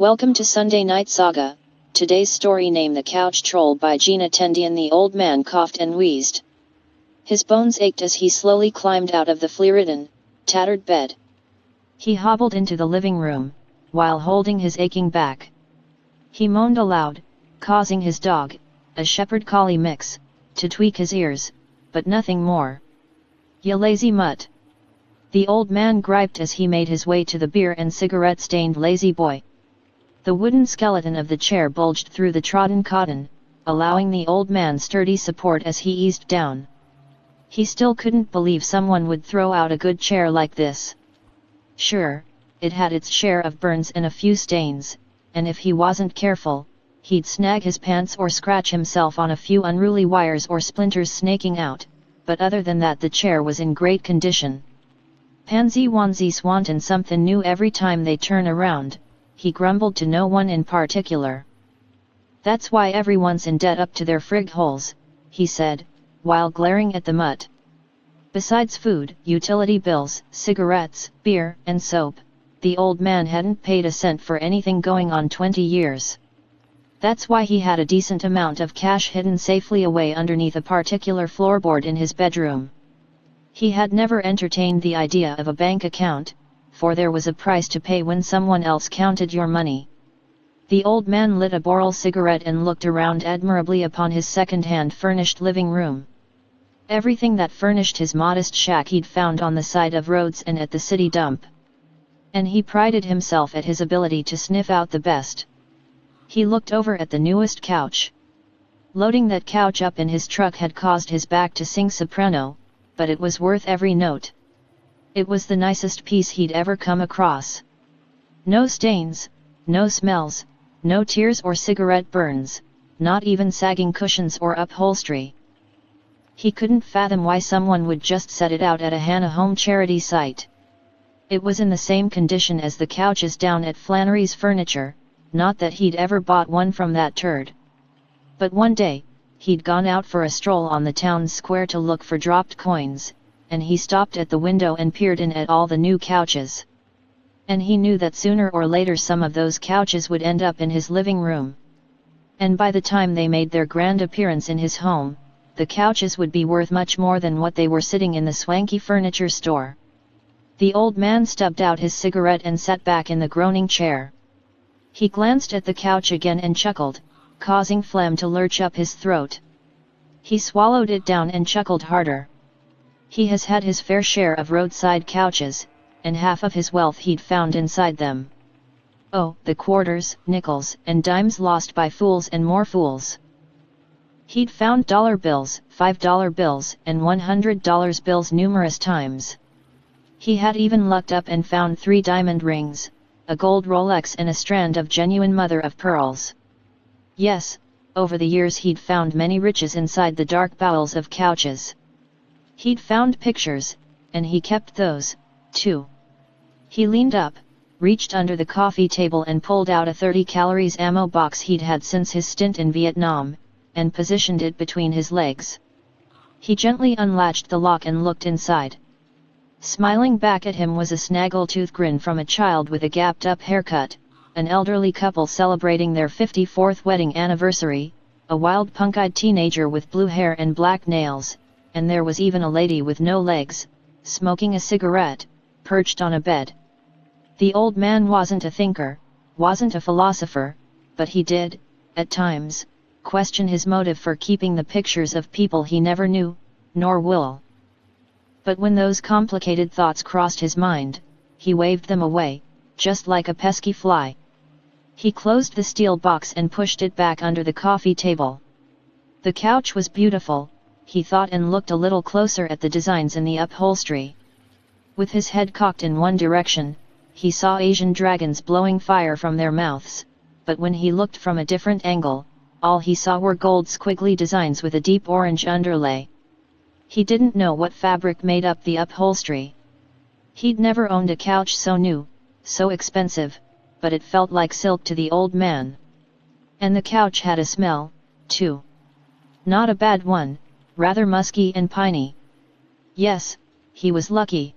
Welcome to Sunday Night Saga. Today's story named The Couch Troll by Gina Tendian. The old man coughed and wheezed. His bones ached as he slowly climbed out of the flea-ridden, tattered bed. He hobbled into the living room, while holding his aching back. He moaned aloud, causing his dog, a shepherd-collie mix, to tweak his ears, but nothing more. "You lazy mutt!" the old man griped as he made his way to the beer and cigarette-stained lazy boy. The wooden skeleton of the chair bulged through the trodden cotton, allowing the old man sturdy support as he eased down. He still couldn't believe someone would throw out a good chair like this. Sure, it had its share of burns and a few stains, and if he wasn't careful, he'd snag his pants or scratch himself on a few unruly wires or splinters snaking out, but other than that the chair was in great condition. "Pansy onesie swanton something new every time they turn around," he grumbled to no one in particular. "That's why everyone's in debt up to their frig holes," he said, while glaring at the mutt. Besides food, utility bills, cigarettes, beer, and soap, the old man hadn't paid a cent for anything going on 20 years. That's why he had a decent amount of cash hidden safely away underneath a particular floorboard in his bedroom. He had never entertained the idea of a bank account, for there was a price to pay when someone else counted your money. The old man lit a boral cigarette and looked around admirably upon his second-hand furnished living room. Everything that furnished his modest shack he'd found on the side of roads and at the city dump. And he prided himself at his ability to sniff out the best. He looked over at the newest couch. Loading that couch up in his truck had caused his back to sing soprano, but it was worth every note. It was the nicest piece he'd ever come across. No stains, no smells, no tears or cigarette burns, not even sagging cushions or upholstery. He couldn't fathom why someone would just set it out at a Hannah Home charity site. It was in the same condition as the couches down at Flannery's Furniture, not that he'd ever bought one from that turd. But one day, he'd gone out for a stroll on the town square to look for dropped coins, and he stopped at the window and peered in at all the new couches. And he knew that sooner or later some of those couches would end up in his living room. And by the time they made their grand appearance in his home, the couches would be worth much more than what they were sitting in the swanky furniture store. The old man stubbed out his cigarette and sat back in the groaning chair. He glanced at the couch again and chuckled, causing phlegm to lurch up his throat. He swallowed it down and chuckled harder. He has had his fair share of roadside couches, and half of his wealth he'd found inside them. Oh, the quarters, nickels, and dimes lost by fools and more fools. He'd found dollar bills, $5 bills, and $100 bills numerous times. He had even lucked up and found 3 diamond rings, a gold Rolex and a strand of genuine mother-of-pearls. Yes, over the years he'd found many riches inside the dark bowels of couches. He'd found pictures, and he kept those, too. He leaned up, reached under the coffee table and pulled out a 30 calories ammo box he'd had since his stint in Vietnam, and positioned it between his legs. He gently unlatched the lock and looked inside. Smiling back at him was a snaggletooth grin from a child with a gapped-up haircut, an elderly couple celebrating their 54th wedding anniversary, a wild punk-eyed teenager with blue hair and black nails, and there was even a lady with no legs, smoking a cigarette, perched on a bed. The old man wasn't a thinker, wasn't a philosopher, but he did, at times, question his motive for keeping the pictures of people he never knew, nor will. But when those complicated thoughts crossed his mind, he waved them away, just like a pesky fly. He closed the steel box and pushed it back under the coffee table. The couch was beautiful, he thought, and looked a little closer at the designs in the upholstery. With his head cocked in one direction, he saw Asian dragons blowing fire from their mouths, but when he looked from a different angle, all he saw were gold squiggly designs with a deep orange underlay. He didn't know what fabric made up the upholstery. He'd never owned a couch so new, so expensive, but it felt like silk to the old man. And the couch had a smell, too. Not a bad one, rather musky and piney. Yes, he was lucky.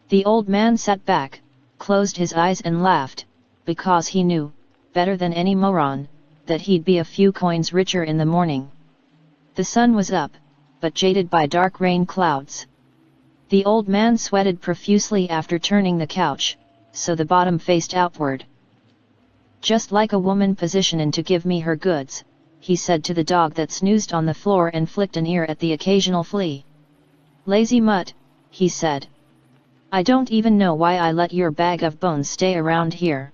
The old man sat back, closed his eyes and laughed, because he knew, better than any moron, that he'd be a few coins richer in the morning. The sun was up, but jaded by dark rain clouds. The old man sweated profusely after turning the couch, so the bottom faced outward. "Just like a woman positioning to give me her goods," he said to the dog that snoozed on the floor and flicked an ear at the occasional flea. "Lazy mutt," he said. "I don't even know why I let your bag of bones stay around here."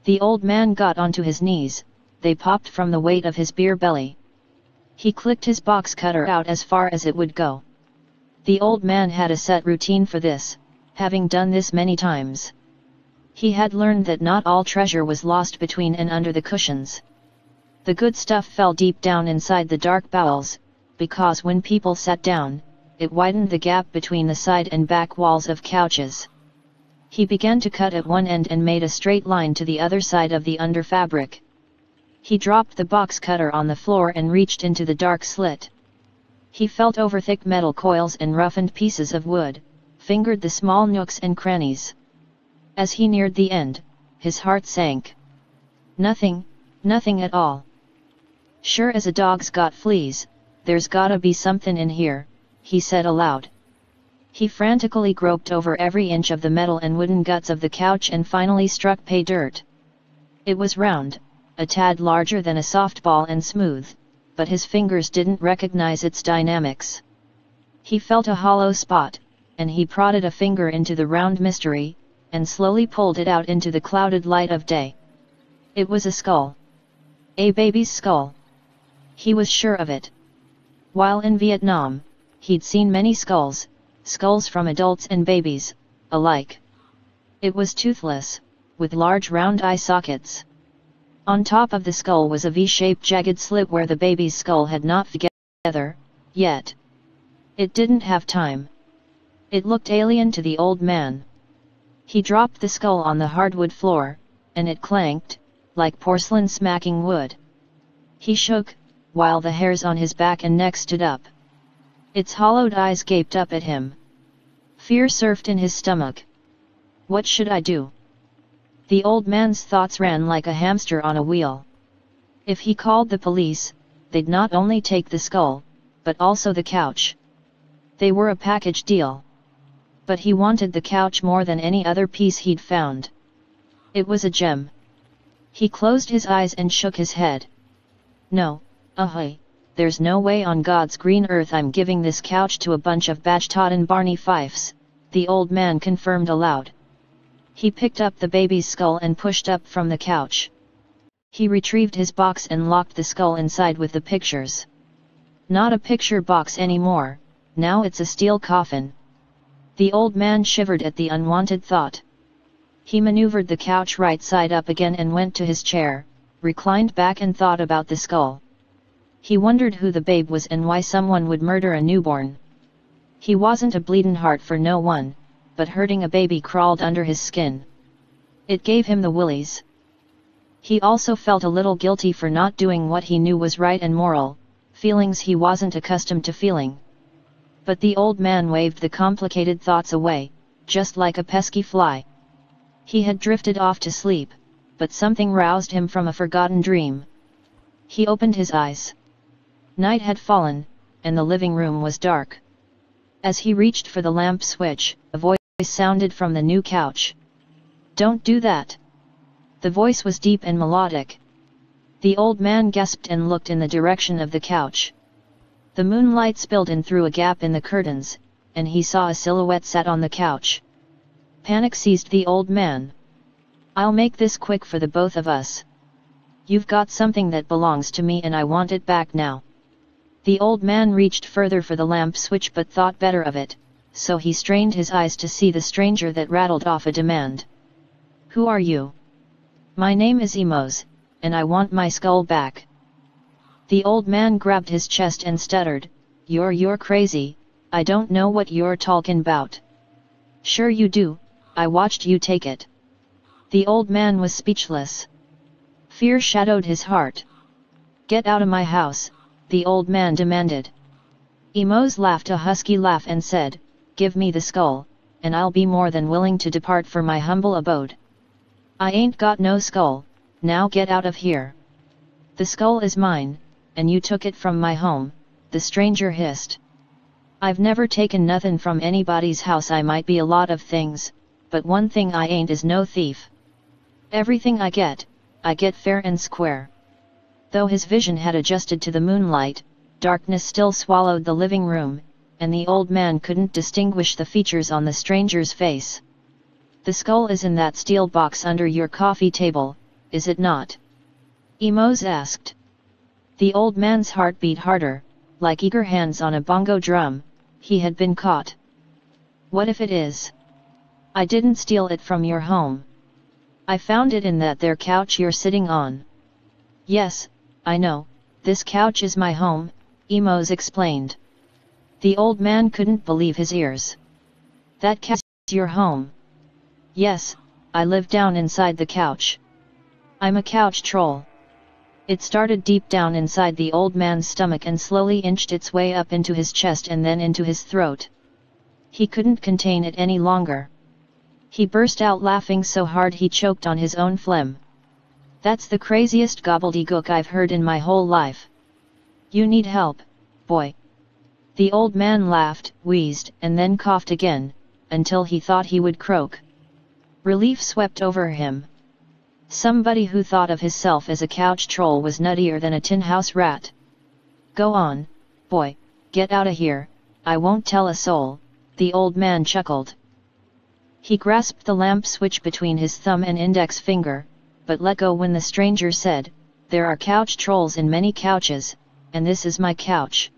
The old man got onto his knees, they popped from the weight of his beer belly. He clicked his box cutter out as far as it would go. The old man had a set routine for this, having done this many times. He had learned that not all treasure was lost between and under the cushions. The good stuff fell deep down inside the dark bowels, because when people sat down, it widened the gap between the side and back walls of couches. He began to cut at one end and made a straight line to the other side of the under fabric. He dropped the box cutter on the floor and reached into the dark slit. He felt over thick metal coils and roughened pieces of wood, fingered the small nooks and crannies. As he neared the end, his heart sank. Nothing at all. "Sure as a dog's got fleas, there's gotta be something in here," he said aloud. He frantically groped over every inch of the metal and wooden guts of the couch and finally struck pay dirt. It was round, a tad larger than a softball and smooth, but his fingers didn't recognize its dynamics. He felt a hollow spot, and he prodded a finger into the round mystery, and slowly pulled it out into the clouded light of day. It was a skull. A baby's skull. He was sure of it. While in Vietnam, he'd seen many skulls from adults and babies, alike. It was toothless, with large round eye sockets. On top of the skull was a V-shaped jagged slit where the baby's skull had not fit together, yet. It didn't have time. It looked alien to the old man. He dropped the skull on the hardwood floor, and it clanked, like porcelain smacking wood. He shook, while the hairs on his back and neck stood up. Its hollowed eyes gaped up at him. Fear surfed in his stomach. What should I do? The old man's thoughts ran like a hamster on a wheel. If he called the police, they'd not only take the skull, but also the couch. They were a package deal. But he wanted the couch more than any other piece he'd found. It was a gem. He closed his eyes and shook his head. No, there's no way on God's green earth I'm giving this couch to a bunch of badge-trodden Barney Fifes, the old man confirmed aloud. He picked up the baby's skull and pushed up from the couch. He retrieved his box and locked the skull inside with the pictures. Not a picture box anymore, now it's a steel coffin. The old man shivered at the unwanted thought. He maneuvered the couch right side up again and went to his chair, reclined back and thought about the skull. He wondered who the babe was and why someone would murder a newborn. He wasn't a bleedin' heart for no one, but hurting a baby crawled under his skin. It gave him the willies. He also felt a little guilty for not doing what he knew was right and moral, feelings he wasn't accustomed to feeling. But the old man waved the complicated thoughts away, just like a pesky fly. He had drifted off to sleep, but something roused him from a forgotten dream. He opened his eyes. Night had fallen, and the living room was dark. As he reached for the lamp switch, a voice sounded from the new couch. "Don't do that." The voice was deep and melodic. The old man gasped and looked in the direction of the couch. The moonlight spilled in through a gap in the curtains, and he saw a silhouette sat on the couch. Panic seized the old man. "I'll make this quick for the both of us. You've got something that belongs to me and I want it back now." The old man reached further for the lamp switch but thought better of it, so he strained his eyes to see the stranger that rattled off a demand. "Who are you?" "My name is Emos, and I want my skull back." The old man grabbed his chest and stuttered, You're crazy, I don't know what you're talkin' bout." "Sure you do, I watched you take it." The old man was speechless. Fear shadowed his heart. "Get out of my house," the old man demanded. Emos laughed a husky laugh and said, "Give me the skull, and I'll be more than willing to depart for my humble abode." "I ain't got no skull," now get out of here. The skull is mine, and you took it from my home, the stranger hissed. I've never taken nothing from anybody's house. I might be a lot of things, but one thing I ain't is no thief. Everything I get fair and square. Though his vision had adjusted to the moonlight, darkness still swallowed the living room, and the old man couldn't distinguish the features on the stranger's face. The skull is in that steel box under your coffee table, is it not? Emos asked. The old man's heart beat harder, like eager hands on a bongo drum. He had been caught. What if it is? I didn't steal it from your home. I found it in that there couch you're sitting on. Yes, I know, this couch is my home, Emos explained. The old man couldn't believe his ears. That couch is your home? Yes, I live down inside the couch. I'm a couch troll. It started deep down inside the old man's stomach and slowly inched its way up into his chest and then into his throat. He couldn't contain it any longer. He burst out laughing so hard he choked on his own phlegm. That's the craziest gobbledygook I've heard in my whole life. You need help, boy. The old man laughed, wheezed, and then coughed again, until he thought he would croak. Relief swept over him. Somebody who thought of himself as a couch troll was nuttier than a tin house rat. Go on, boy, get out of here, I won't tell a soul, the old man chuckled. He grasped the lamp switch between his thumb and index finger, but let go when the stranger said, there are couch trolls in many couches, and this is my couch.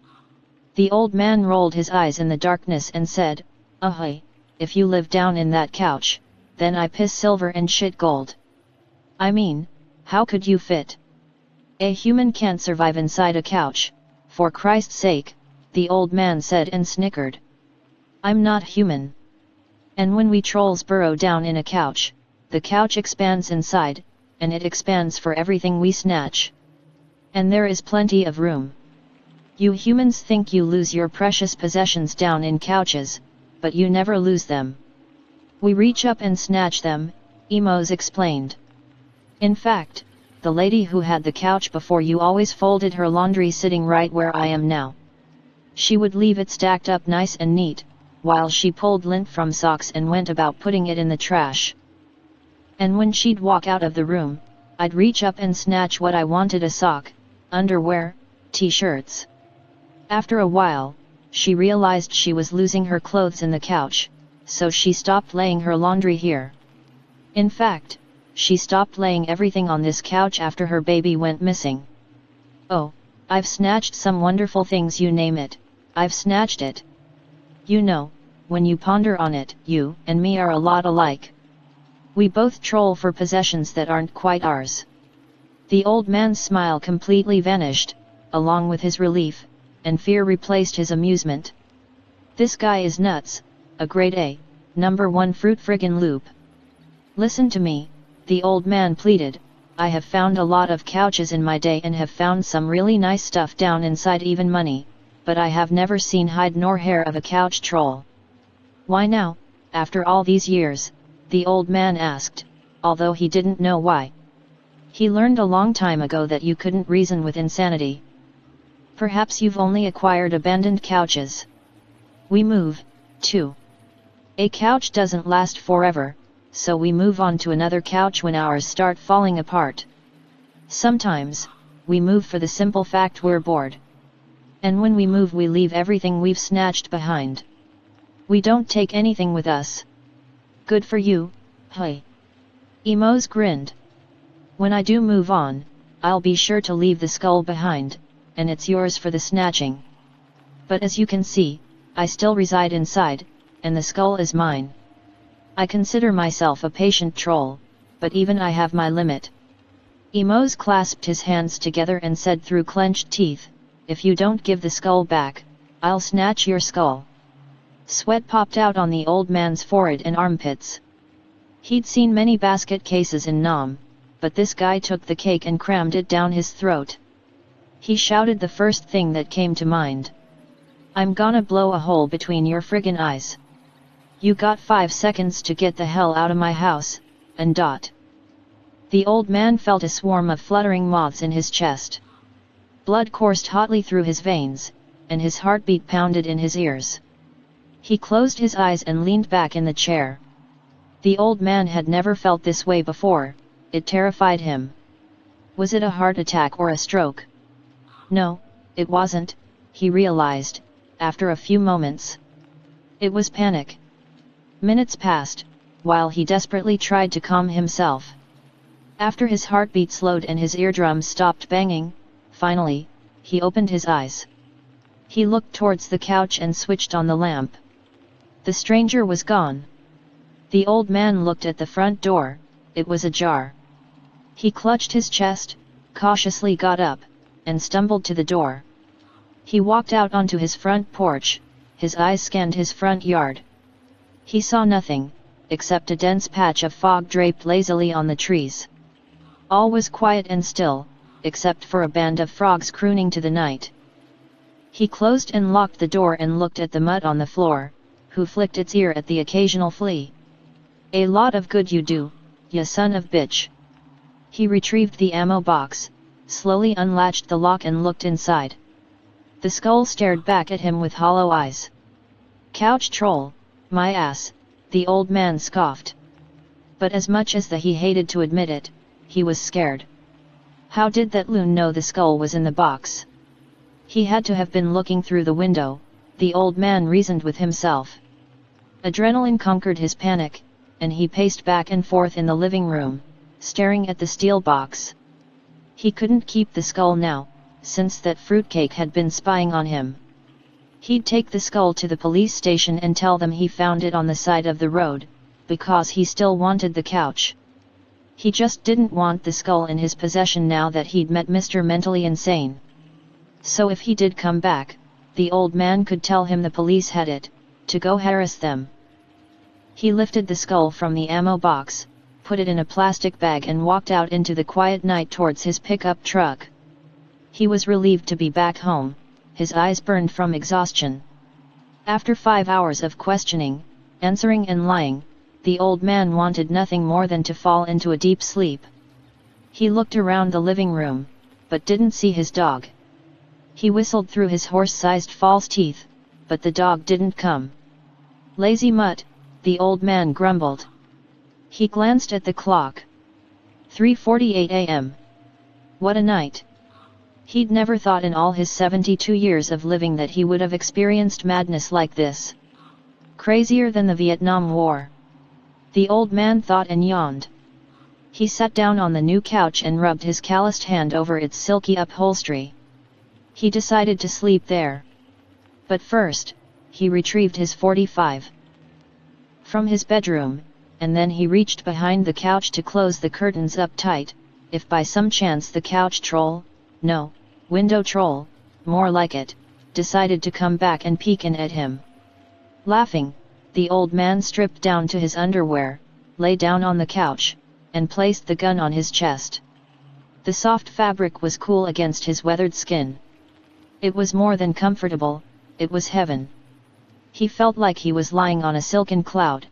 The old man rolled his eyes in the darkness and said, ahoy, if you live down in that couch, then I piss silver and shit gold. I mean, how could you fit? A human can't survive inside a couch, for Christ's sake, the old man said and snickered. I'm not human. And when we trolls burrow down in a couch, the couch expands inside, and it expands for everything we snatch. And there is plenty of room. You humans think you lose your precious possessions down in couches, but you never lose them. We reach up and snatch them, Emos explained. In fact, the lady who had the couch before you always folded her laundry sitting right where I am now. She would leave it stacked up nice and neat, while she pulled lint from socks and went about putting it in the trash. And when she'd walk out of the room, I'd reach up and snatch what I wanted: a sock, underwear, t-shirts. After a while, she realized she was losing her clothes in the couch, so she stopped laying her laundry here. In fact, she stopped laying everything on this couch after her baby went missing. Oh, I've snatched some wonderful things, you name it, I've snatched it. You know, when you ponder on it, you and me are a lot alike. We both troll for possessions that aren't quite ours. The old man's smile completely vanished, along with his relief, and fear replaced his amusement. This guy is nuts, a grade A, #1 fruit friggin' loop. Listen to me, the old man pleaded, I have found a lot of couches in my day and have found some really nice stuff down inside, even money, but I have never seen hide nor hair of a couch troll. Why now, after all these years? The old man asked, although he didn't know why. He learned a long time ago that you couldn't reason with insanity. Perhaps you've only acquired abandoned couches. We move, too. A couch doesn't last forever, so we move on to another couch when ours start falling apart. Sometimes, we move for the simple fact we're bored. And when we move, we leave everything we've snatched behind. We don't take anything with us. Good for you, hey. Emos grinned. When I do move on, I'll be sure to leave the skull behind, and it's yours for the snatching. But as you can see, I still reside inside, and the skull is mine. I consider myself a patient troll, but even I have my limit. Emos clasped his hands together and said through clenched teeth, if you don't give the skull back, I'll snatch your skull. Sweat popped out on the old man's forehead and armpits. He'd seen many basket cases in Nam, but this guy took the cake and crammed it down his throat. He shouted the first thing that came to mind. I'm gonna blow a hole between your friggin' eyes. You got 5 seconds to get the hell out of my house, and . The old man felt a swarm of fluttering moths in his chest. Blood coursed hotly through his veins, and his heartbeat pounded in his ears. He closed his eyes and leaned back in the chair. The old man had never felt this way before. It terrified him. Was it a heart attack or a stroke? No, it wasn't, he realized, after a few moments. It was panic. Minutes passed, while he desperately tried to calm himself. After his heartbeat slowed and his eardrums stopped banging, finally, he opened his eyes. He looked towards the couch and switched on the lamp. The stranger was gone. The old man looked at the front door. It was ajar. He clutched his chest, cautiously got up, and stumbled to the door. He walked out onto his front porch. His eyes scanned his front yard. He saw nothing, except a dense patch of fog draped lazily on the trees. All was quiet and still, except for a band of frogs crooning to the night. He closed and locked the door and looked at the mutt on the floor, who flicked its ear at the occasional flea. "A lot of good you do, ya son of bitch." He retrieved the ammo box, slowly unlatched the lock and looked inside. The skull stared back at him with hollow eyes. "Couch troll, my ass," the old man scoffed. But as much as he hated to admit it, he was scared. How did that loon know the skull was in the box? He had to have been looking through the window, the old man reasoned with himself. Adrenaline conquered his panic, and he paced back and forth in the living room, staring at the steel box. He couldn't keep the skull now, since that fruitcake had been spying on him. He'd take the skull to the police station and tell them he found it on the side of the road, because he still wanted the couch. He just didn't want the skull in his possession now that he'd met Mr. Mentally Insane. So if he did come back, the old man could tell him the police had it, to go harass them. He lifted the skull from the ammo box, put it in a plastic bag and walked out into the quiet night towards his pickup truck. He was relieved to be back home, his eyes burned from exhaustion. After 5 hours of questioning, answering and lying, the old man wanted nothing more than to fall into a deep sleep. He looked around the living room, but didn't see his dog. He whistled through his horse-sized false teeth, but the dog didn't come. "Lazy mutt," the old man grumbled. He glanced at the clock. 3:48 a.m. What a night! He'd never thought in all his 72 years of living that he would have experienced madness like this. Crazier than the Vietnam War. The old man thought and yawned. He sat down on the new couch and rubbed his calloused hand over its silky upholstery. He decided to sleep there. But first, he retrieved his .45 from his bedroom, and then he reached behind the couch to close the curtains up tight, if by some chance the couch troll, no, window troll, more like it, decided to come back and peek in at him. Laughing, the old man stripped down to his underwear, lay down on the couch, and placed the gun on his chest. The soft fabric was cool against his weathered skin. It was more than comfortable, it was heaven. He felt like he was lying on a silken cloud.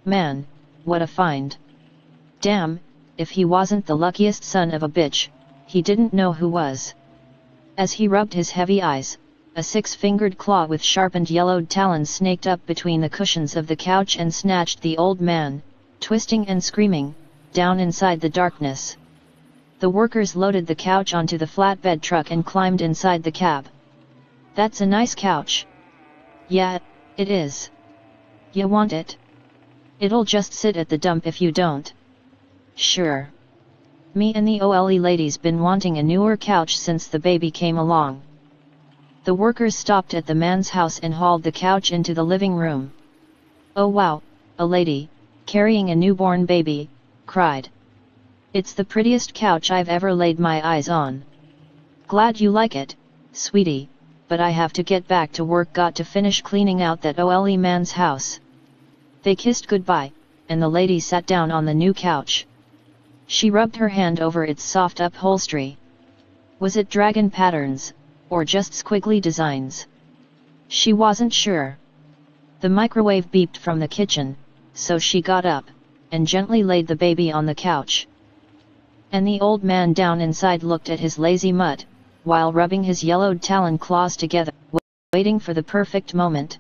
Man, what a find! Damn, if he wasn't the luckiest son of a bitch, he didn't know who was. As he rubbed his heavy eyes, a six-fingered claw with sharpened yellowed talons snaked up between the cushions of the couch and snatched the old man, twisting and screaming, down inside the darkness. The workers loaded the couch onto the flatbed truck and climbed inside the cab. "That's a nice couch." "Yeah, it is. You want it?" "It'll just sit at the dump if you don't." "Sure. Me and the OLE lady's been wanting a newer couch since the baby came along." The workers stopped at the man's house and hauled the couch into the living room. "Oh wow, a lady, carrying a newborn baby," cried. "It's the prettiest couch I've ever laid my eyes on." "Glad you like it, sweetie, but I have to get back to work. Got to finish cleaning out that OLE man's house." They kissed goodbye, and the lady sat down on the new couch. She rubbed her hand over its soft upholstery. Was it dragon patterns, or just squiggly designs? She wasn't sure. The microwave beeped from the kitchen, so she got up, and gently laid the baby on the couch. And the old man down inside looked at his lazy mutt, while rubbing his yellowed talon claws together, waiting for the perfect moment.